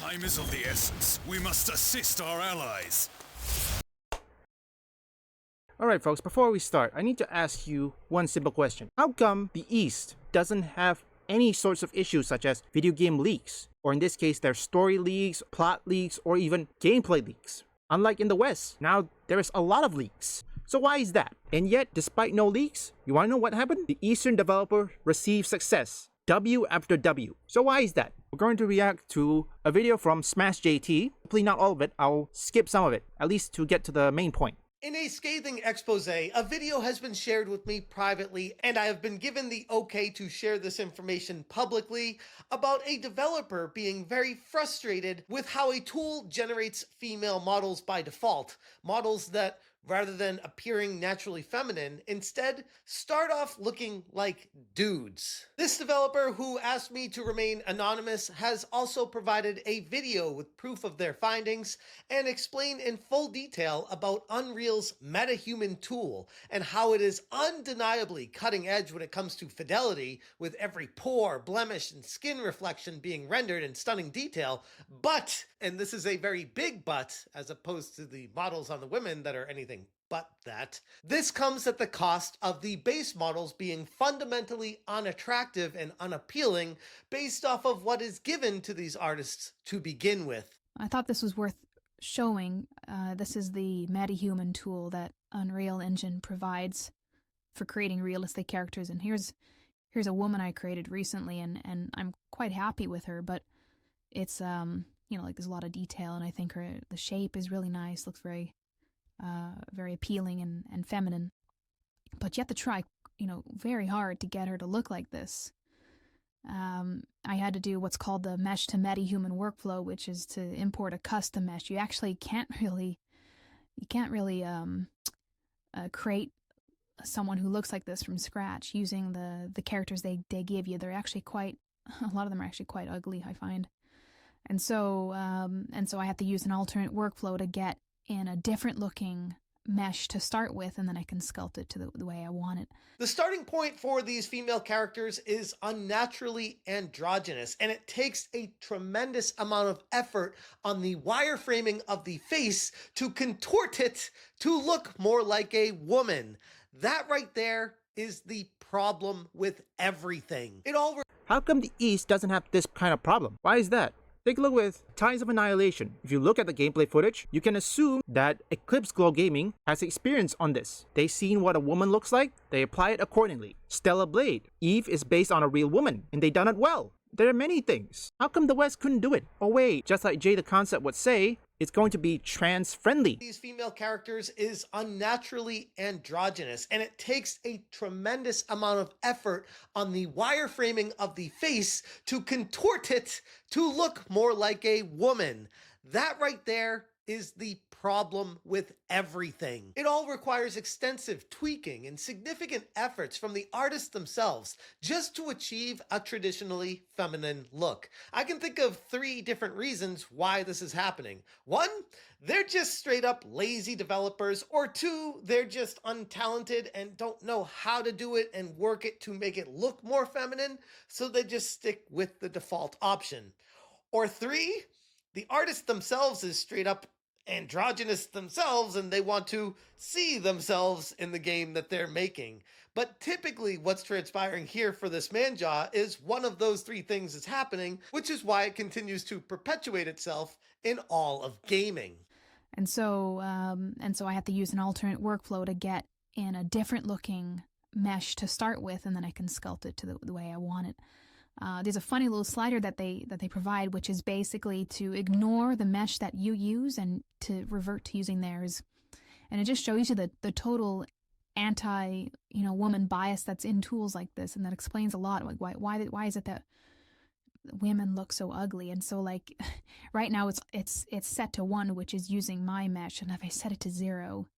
Time is of the essence. We must assist our allies. Alright folks, before we start, I need to ask you one simple question. How come the East doesn't have any sorts of issues such as video game leaks? Or in this case, their story leaks, plot leaks, or even gameplay leaks? Unlike in the West, now there is a lot of leaks. So why is that? And yet, despite no leaks, you wanna know what happened? The Eastern developer received success. W after W. So why is that? We're going to react to a video from Smash JT. Hopefully not all of it, I'll skip some of it, at least to get to the main point. In a scathing expose, a video has been shared with me privately, and I have been given the okay to share this information publicly about a developer being very frustrated with how a tool generates female models by default. Models that, rather than appearing naturally feminine, instead start off looking like dudes. This developer, who asked me to remain anonymous, has also provided a video with proof of their findings and explained in full detail about Unreal's MetaHuman tool and how it is undeniably cutting edge when it comes to fidelity, with every pore, blemish, and skin reflection being rendered in stunning detail. But, and this is a very big but, as opposed to the models on the women that are anything but that, this comes at the cost of the base models being fundamentally unattractive and unappealing based off of what is given to these artists to begin with. I thought this was worth showing. This is the MetaHuman tool that Unreal Engine provides for creating realistic characters, and here's a woman I created recently, and I'm quite happy with her, but it's you know, like, there's a lot of detail, and I think the shape is really nice, looks very appealing and feminine. But you have to try, you know, very hard to get her to look like this. I had to do what's called the mesh to MetaHuman workflow, which is to import a custom mesh. You actually can't really create someone who looks like this from scratch using the characters they give you. They're actually a lot of them are actually quite ugly, I find. And so I have to use an alternate workflow to get in a different looking mesh to start with, and then I can sculpt it to the way I want it. The starting point for these female characters is unnaturally androgynous, and it takes a tremendous amount of effort on the wireframing of the face to contort it to look more like a woman. That right there is the problem with everything. How come the East doesn't have this kind of problem? Why is that? Take a look with Ties of Annihilation. If you look at the gameplay footage, you can assume that Eclipse Glow Gaming has experience on this. They've seen what a woman looks like, they apply it accordingly. Stellar Blade. Eve is based on a real woman, and they done it well. There are many things. How come the West couldn't do it? Oh wait, just like Jay the Concept would say, it's going to be trans-friendly. These female characters is unnaturally androgynous, and it takes a tremendous amount of effort on the wireframing of the face to contort it to look more like a woman. That right there is the problem with everything. It all requires extensive tweaking and significant efforts from the artists themselves just to achieve a traditionally feminine look. I can think of 3 different reasons why this is happening. 1, they're just straight up lazy developers, or 2, they're just untalented and don't know how to do it and work it to make it look more feminine, so they just stick with the default option. Or 3, the artists themselves is straight up androgynous themselves, and they want to see themselves in the game that they're making. But typically what's transpiring here for this manjaw is one of those 3 things is happening, which is why it continues to perpetuate itself in all of gaming. And so I have to use an alternate workflow to get in a different looking mesh to start with, and then I can sculpt it to the way I want it. There's a funny little slider that they provide, which is basically to ignore the mesh that you use and to revert to using theirs. And it just shows you the total woman bias that's in tools like this, and that explains a lot. Like why is it that women look so ugly? And so, like, right now it's set to 1, which is using my mesh, and if I set it to 0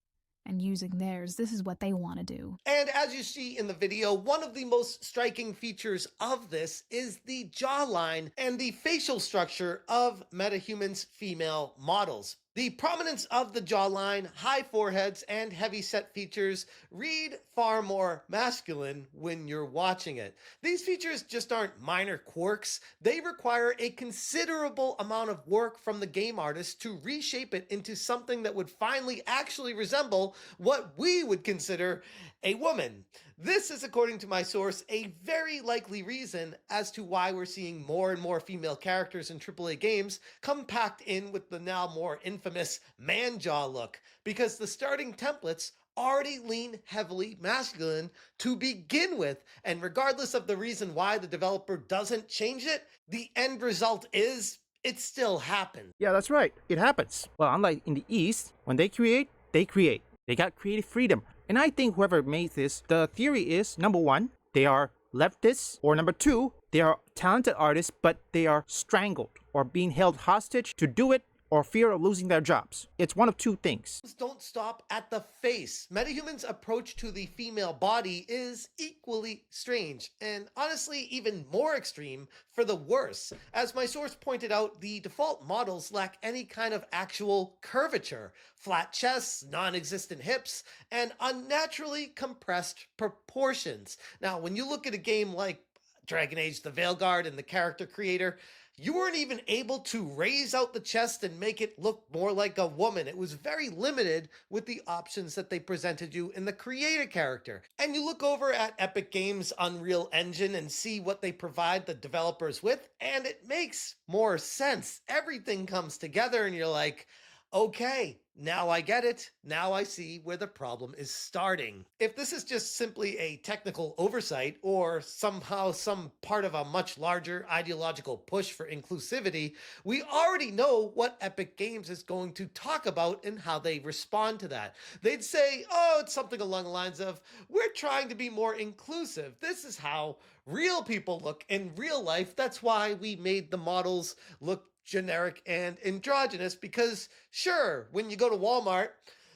and using theirs, this is what they want to do. And as you see in the video, one of the most striking features of this is the jawline and the facial structure of MetaHuman's female models. The prominence of the jawline, high foreheads, and heavy set features read far more masculine when you're watching it. These features just aren't minor quirks. They require a considerable amount of work from the game artist to reshape it into something that would finally actually resemble what we would consider a woman. This is, according to my source, a very likely reason as to why we're seeing more and more female characters in AAA games come packed in with the now more infamous man jaw look, because the starting templates already lean heavily masculine to begin with, and regardless of the reason why the developer doesn't change it, the end result is it still happens. Yeah, that's right. It happens. Well, unlike in the East, when they create, they create. They got creative freedom. And I think whoever made this, the theory is, number one, they are leftists, or number two, they are talented artists, but they are strangled or being held hostage to do it, or fear of losing their jobs. It's one of two things. Don't stop at the face. Metahuman's approach to the female body is equally strange, and honestly even more extreme for the worse. As my source pointed out, the default models lack any kind of actual curvature. Flat chests, non-existent hips, and unnaturally compressed proportions. Now, when you look at a game like Dragon Age the Veilguard and the character creator, you weren't even able to raise out the chest and make it look more like a woman. It was very limited with the options that they presented you in the creator character. And you look over at Epic Games' Unreal Engine and see what they provide the developers with, and it makes more sense. Everything comes together and you're like, okay, now I get it. Now I see where the problem is starting. If this is just simply a technical oversight or somehow some part of a much larger ideological push for inclusivity, we already know what Epic Games is going to talk about and how they respond to that. They'd say, oh, it's something along the lines of, we're trying to be more inclusive. This is how real people look in real life. That's why we made the models look generic and androgynous, because sure, when you go to Walmart,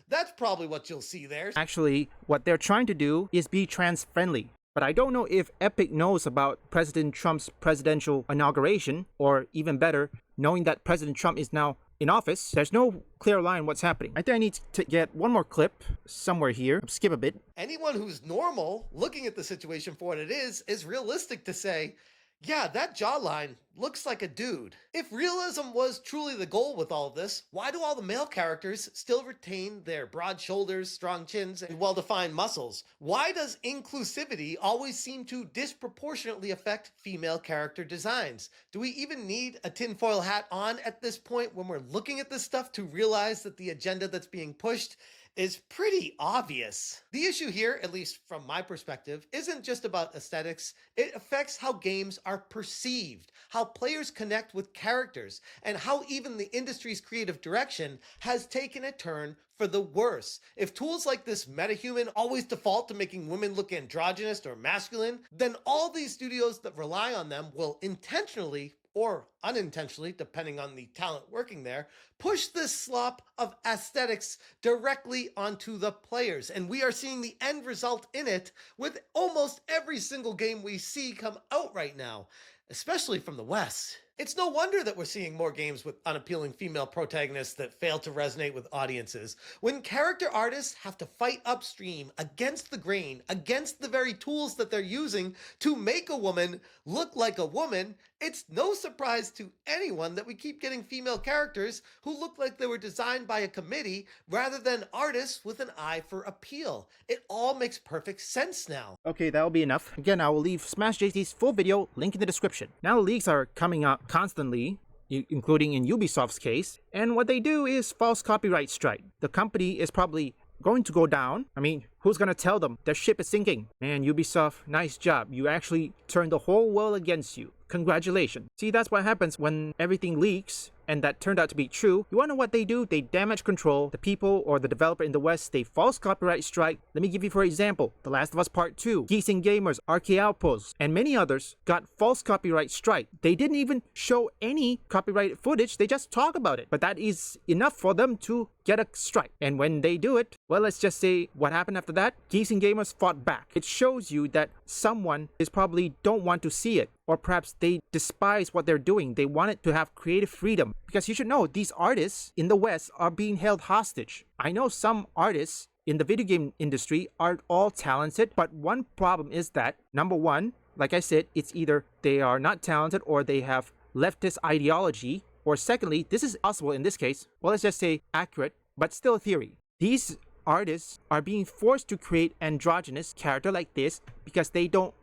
that's probably what you'll see there. Actually, what they're trying to do is be trans-friendly. But I don't know if Epic knows about President Trump's presidential inauguration, or even better, knowing that President Trump is now in office. There's no clear line what's happening. I think I need to get one more clip somewhere here. Skip a bit. Anyone who's normal, looking at the situation for what it is realistic to say, yeah, that jawline looks like a dude. If realism was truly the goal with all of this, why do all the male characters still retain their broad shoulders, strong chins, and well-defined muscles? Why does inclusivity always seem to disproportionately affect female character designs? Do we even need a tinfoil hat on at this point when we're looking at this stuff to realize that the agenda that's being pushed is pretty obvious? The issue here, at least from my perspective, isn't just about aesthetics. It affects how games are perceived, how players connect with characters, and how even the industry's creative direction has taken a turn for the worse. If tools like this Metahuman always default to making women look androgynous or masculine, then all these studios that rely on them will intentionally or unintentionally, depending on the talent working there, push this slop of aesthetics directly onto the players. And we are seeing the end result in it with almost every single game we see come out right now, especially from the West. It's no wonder that we're seeing more games with unappealing female protagonists that fail to resonate with audiences. When character artists have to fight upstream against the grain, against the very tools that they're using to make a woman look like a woman, it's no surprise to anyone that we keep getting female characters who look like they were designed by a committee rather than artists with an eye for appeal. It all makes perfect sense now. Okay, that'll be enough. Again, I will leave Smash JC's full video link in the description. Now leaks are coming out constantly, including in Ubisoft's case, and what they do is false copyright strike. The company is probably going to go down. I mean, who's gonna tell them their ship is sinking? Man, Ubisoft, nice job. You actually turned the whole world against you. Congratulations. See, that's what happens when everything leaks, and that turned out to be true. You wanna know what they do? They damage control. The people or the developer in the West, they false copyright strike. Let me give you for example, The Last of Us Part 2, Geeks and Gamers, Arcade Outpost, and many others got false copyright strike. They didn't even show any copyrighted footage, they just talk about it. But that is enough for them to get a strike. And when they do it, well, let's just say what happened after that. Geeks and Gamers fought back. It shows you that someone is probably don't want to see it, or perhaps they despise what they're doing. They want it to have creative freedom, because you should know these artists in the West are being held hostage. I know some artists in the video game industry are all talented, but one problem is that, number one, like I said, it's either they are not talented or they have leftist ideology, or secondly, this is possible in this case, well, let's just say accurate, but still a theory. These artists are being forced to create androgynous character like this because they don't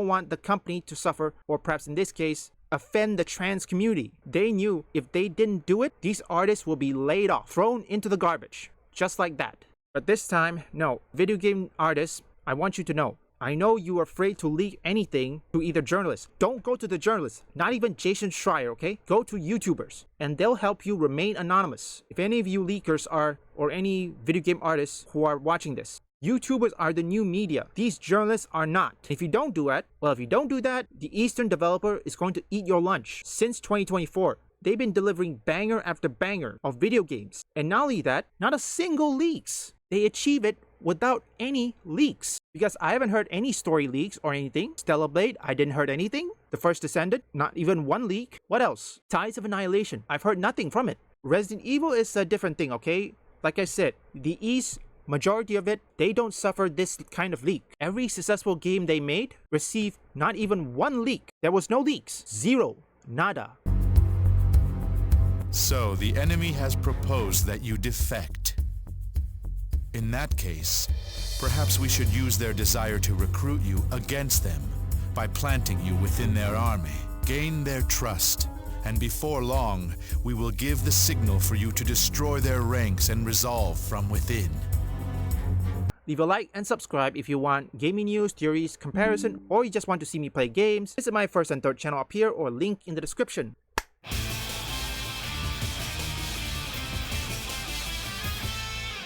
want the company to suffer, or perhaps in this case, offend the trans community. They knew if they didn't do it, these artists will be laid off, thrown into the garbage, just like that. But this time, no. Video game artists, I want you to know, I know you are afraid to leak anything to either journalists. Don't go to the journalists, not even Jason Schreier, okay? Go to YouTubers, and they'll help you remain anonymous. If any of you leakers are, or any video game artists who are watching this, YouTubers are the new media. These journalists are not. If you don't do that, the Eastern developer is going to eat your lunch. Since 2024, they've been delivering banger after banger of video games. And not only that, not a single leaks. They achieve it without any leaks. Because I haven't heard any story leaks or anything. Stellar Blade, I didn't heard anything. The First Descendant, not even one leak. What else? Tides of Annihilation, I've heard nothing from it. Resident Evil is a different thing, okay? Like I said, the East, majority of it, they don't suffer this kind of leak. Every successful game they made received not even one leak. There was no leaks. Zero. Nada. So the enemy has proposed that you defect. In that case, perhaps we should use their desire to recruit you against them by planting you within their army. Gain their trust, and before long, we will give the signal for you to destroy their ranks and resolve from within. Leave a like and subscribe if you want gaming news, theories, comparison, or you just want to see me play games. Visit my first and third channel up here or link in the description.